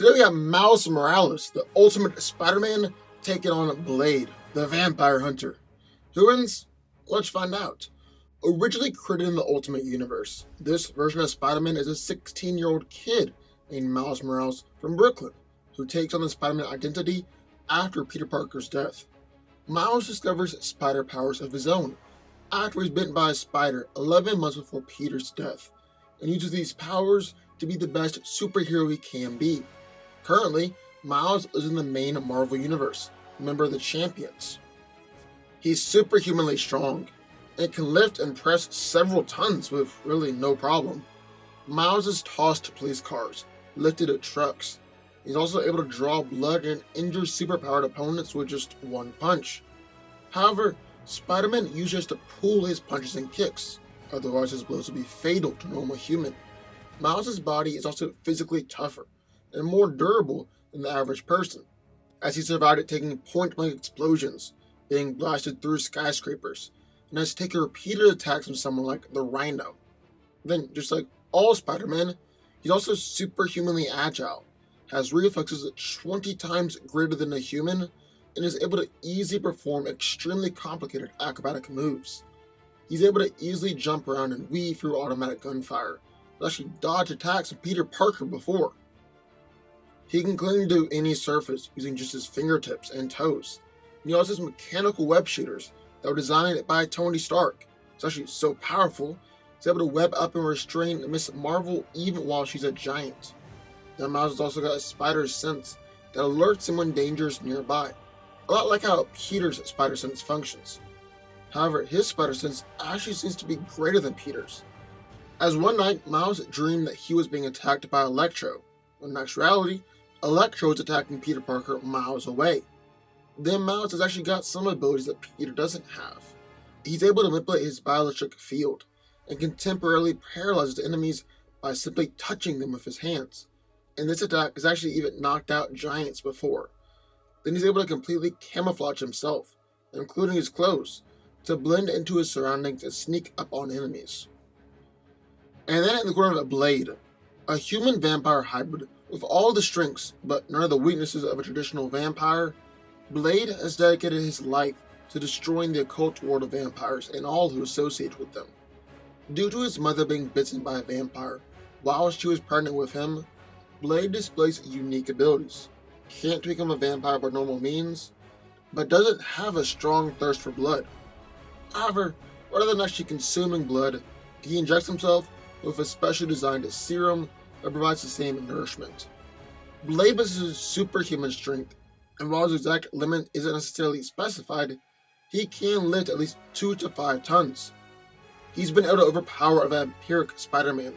Today we got Miles Morales, the ultimate Spider-Man, taking on Blade, the vampire hunter. Who wins? Let's find out. Originally created in the Ultimate Universe, this version of Spider-Man is a 16-year-old kid named Miles Morales from Brooklyn, who takes on the Spider-Man identity after Peter Parker's death. Miles discovers spider powers of his own after he's bitten by a spider 11 months before Peter's death, and uses these powers to be the best superhero he can be. Currently, Miles is in the main Marvel Universe, member of the Champions. He's superhumanly strong, and can lift and press several tons with really no problem. Miles is tossed to police cars, lifted at trucks. He's also able to draw blood and injure superpowered opponents with just one punch. However, Spider-Man uses to pull his punches and kicks, otherwise his blows would be fatal to normal human. Miles' body is also physically tougher and more durable than the average person, as he survived at taking point-blank explosions, being blasted through skyscrapers, and has taken repeated attacks from someone like the Rhino. Then, just like all Spider-Men, he's also superhumanly agile, has reflexes 20 times greater than a human, and is able to easily perform extremely complicated acrobatic moves. He's able to easily jump around and weave through automatic gunfire, and actually dodge attacks from Peter Parker before. He can cling to any surface using just his fingertips and toes. And he also has mechanical web shooters that were designed by Tony Stark. It's actually so powerful, he's able to web up and restrain Miss Marvel even while she's a giant. Now Miles has also got a spider sense that alerts him when danger is nearby, a lot like how Peter's spider sense functions. However, his spider sense actually seems to be greater than Peter's, as one night Miles dreamed that he was being attacked by Electro, when in actuality, Electro is attacking Peter Parker miles away. Then Miles has actually got some abilities that Peter doesn't have. He's able to manipulate his bioelectric field, and can temporarily paralyze his enemies by simply touching them with his hands. And this attack has actually even knocked out giants before. Then he's able to completely camouflage himself, including his clothes, to blend into his surroundings and sneak up on enemies. And then in the corner of Blade, a human vampire hybrid with all the strengths but none of the weaknesses of a traditional vampire, Blade has dedicated his life to destroying the occult world of vampires and all who associate with them. Due to his mother being bitten by a vampire while she was pregnant with him, Blade displays unique abilities. Can't become a vampire by normal means, but doesn't have a strong thirst for blood. However, rather than actually consuming blood, he injects himself with a specially designed serum that provides the same nourishment. Blade possesses superhuman strength, and while his exact limit isn't necessarily specified, he can lift at least 2 to 5 tons. He's been able to overpower a vampiric Spider-Man,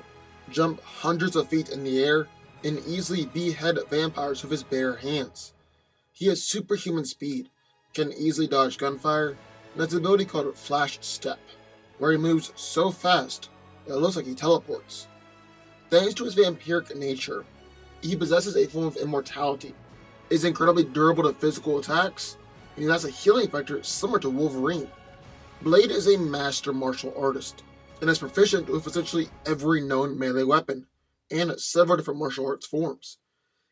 jump hundreds of feet in the air, and easily behead vampires with his bare hands. He has superhuman speed, can easily dodge gunfire, and has an ability called Flash Step, where he moves so fast that it looks like he teleports. Thanks to his vampiric nature, he possesses a form of immortality, is incredibly durable to physical attacks, and he has a healing factor similar to Wolverine. Blade is a master martial artist, and is proficient with essentially every known melee weapon, and several different martial arts forms.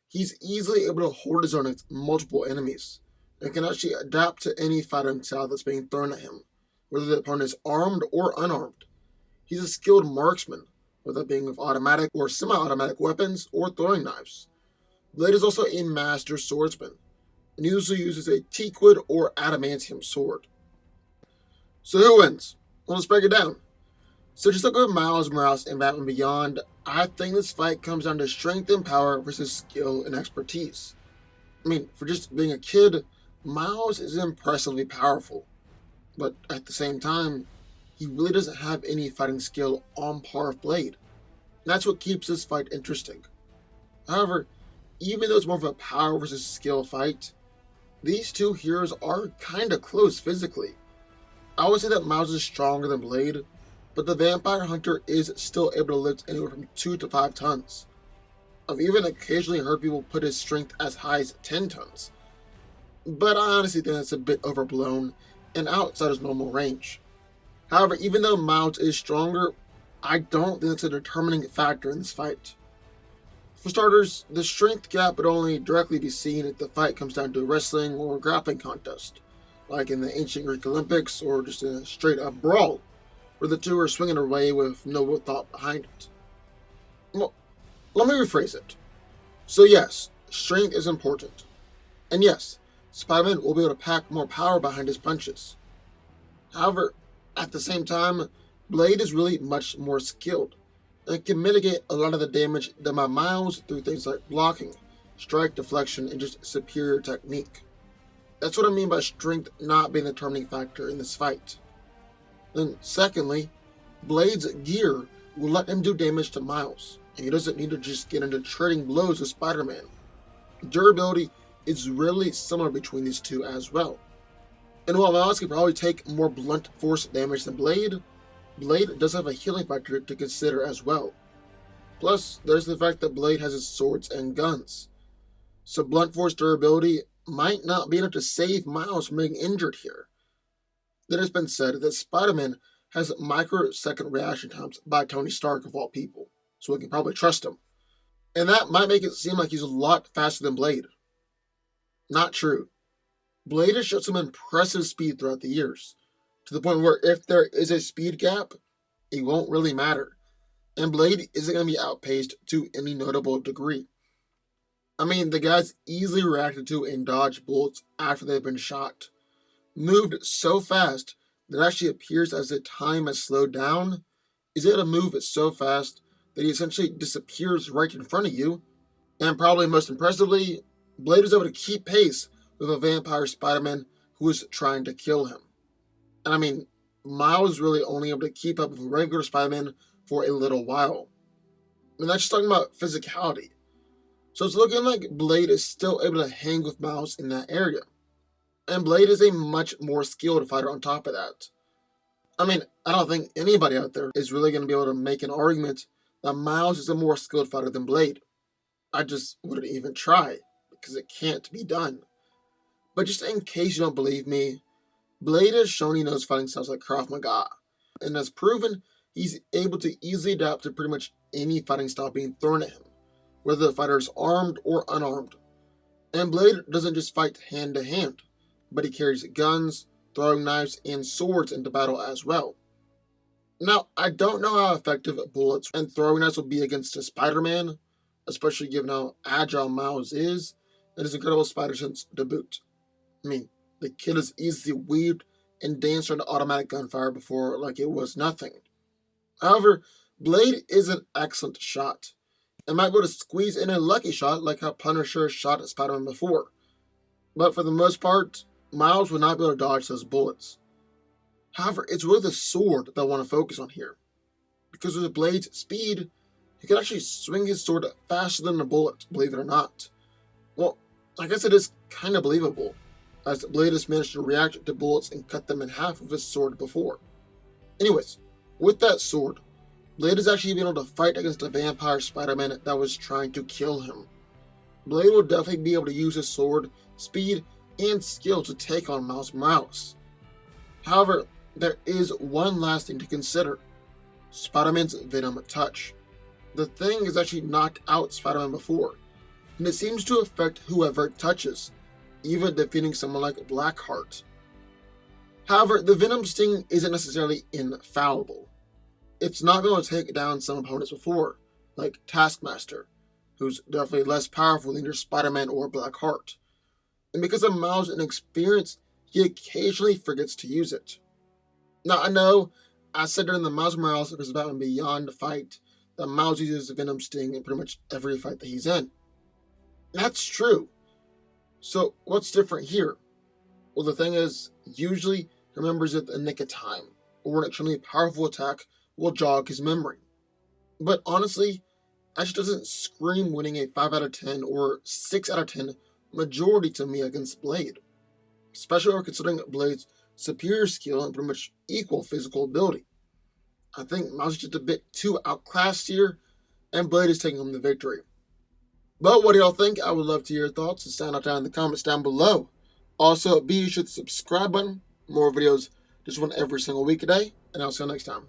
He's easily able to hold his own against multiple enemies, and can actually adapt to any fighting style that's being thrown at him, whether the opponent is armed or unarmed. He's a skilled marksman, whether being with automatic or semi-automatic weapons or throwing knives. Blade is also a master swordsman, and usually uses a teakwood or adamantium sword. So who wins? Well, let's break it down. So just like with Miles Morales and Batman Beyond, I think this fight comes down to strength and power versus skill and expertise. I mean, for just being a kid, Miles is impressively powerful, but at the same time, he really doesn't have any fighting skill on par with Blade. And that's what keeps this fight interesting. However, even though it's more of a power versus skill fight, these two heroes are kinda close physically. I would say that Miles is stronger than Blade, but the vampire hunter is still able to lift anywhere from 2 to 5 tons. I've even occasionally heard people put his strength as high as 10 tons. But I honestly think that's a bit overblown and outside his normal range. However, even though Miles is stronger, I don't think it's a determining factor in this fight. For starters, the strength gap would only directly be seen if the fight comes down to a wrestling or grappling contest, like in the ancient Greek Olympics or just in a straight up brawl, where the two are swinging away with no thought behind it. Well, let me rephrase it. So, yes, strength is important. And yes, Spider Man will be able to pack more power behind his punches. However, at the same time, Blade is really much more skilled and can mitigate a lot of the damage done by Miles through things like blocking, strike deflection, and just superior technique. That's what I mean by strength not being the determining factor in this fight. Then, secondly, Blade's gear will let him do damage to Miles, and he doesn't need to just get into trading blows with Spider Man. Durability is really similar between these two as well. And while Miles can probably take more blunt force damage than Blade, Blade does have a healing factor to consider as well. Plus, there's the fact that Blade has his swords and guns. So blunt force durability might not be enough to save Miles from being injured here. It has been said that Spider-Man has microsecond reaction times by Tony Stark of all people, so we can probably trust him. And that might make it seem like he's a lot faster than Blade. Not true. Blade has showed some impressive speed throughout the years, to the point where if there is a speed gap, it won't really matter, and Blade isn't going to be outpaced to any notable degree. I mean, the guy's easily reacted to and dodged bullets after they've been shot, moved so fast that it actually appears as if time has slowed down, is able to move it so fast that he essentially disappears right in front of you, and probably most impressively, Blade is able to keep pace with a vampire Spider-Man who is trying to kill him. And I mean, Miles is really only able to keep up with a regular Spider-Man for a little while. And that's just talking about physicality. So it's looking like Blade is still able to hang with Miles in that area. And Blade is a much more skilled fighter on top of that. I mean, I don't think anybody out there is really going to be able to make an argument that Miles is a more skilled fighter than Blade. I just wouldn't even try, because it can't be done. But just in case you don't believe me, Blade has shown he knows fighting styles like Krav Maga, and has proven he's able to easily adapt to pretty much any fighting style being thrown at him, whether the fighter is armed or unarmed. And Blade doesn't just fight hand to hand, but he carries guns, throwing knives, and swords into battle as well. Now, I don't know how effective bullets and throwing knives will be against a Spider-Man, especially given how agile Miles is, and his incredible spider sense to boot. I mean, the kid has easily weaved and danced around automatic gunfire before like it was nothing. However, Blade is an excellent shot, and might be able to squeeze in a lucky shot like how Punisher shot at Spider-Man before. But for the most part, Miles would not be able to dodge those bullets. However, it's really the sword that I want to focus on here. Because with Blade's speed, he can actually swing his sword faster than a bullet, believe it or not. Well, I guess it is kind of believable, as Blade has managed to react to bullets and cut them in half with his sword before. Anyways, with that sword, Blade has actually been able to fight against a vampire Spider-Man that was trying to kill him. Blade will definitely be able to use his sword, speed, and skill to take on Miles Morales. However, there is one last thing to consider: Spider-Man's Venom touch. The thing has actually knocked out Spider-Man before, and it seems to affect whoever it touches, even defeating someone like Blackheart. However, the Venom sting isn't necessarily infallible. It's not been able to take down some opponents before, like Taskmaster, who's definitely less powerful than either Spider-Man or Blackheart. And because of Miles' inexperience, he occasionally forgets to use it. Now, I know I said during the Miles Morales vs. Batman Beyond fight that Miles uses the Venom sting in pretty much every fight that he's in. That's true. So, what's different here? Well, the thing is, usually he remembers it in the nick of time, or an extremely powerful attack will jog his memory. But honestly, that just doesn't scream winning a 5 out of 10 or 6 out of 10 majority to me against Blade. Especially when considering Blade's superior skill and pretty much equal physical ability. I think Miles is just a bit too outclassed here, and Blade is taking home the victory. But what do y'all think? I would love to hear your thoughts, so sound out down in the comments down below. Also, be sure to subscribe button. More videos just one every single week today, and I'll see you next time.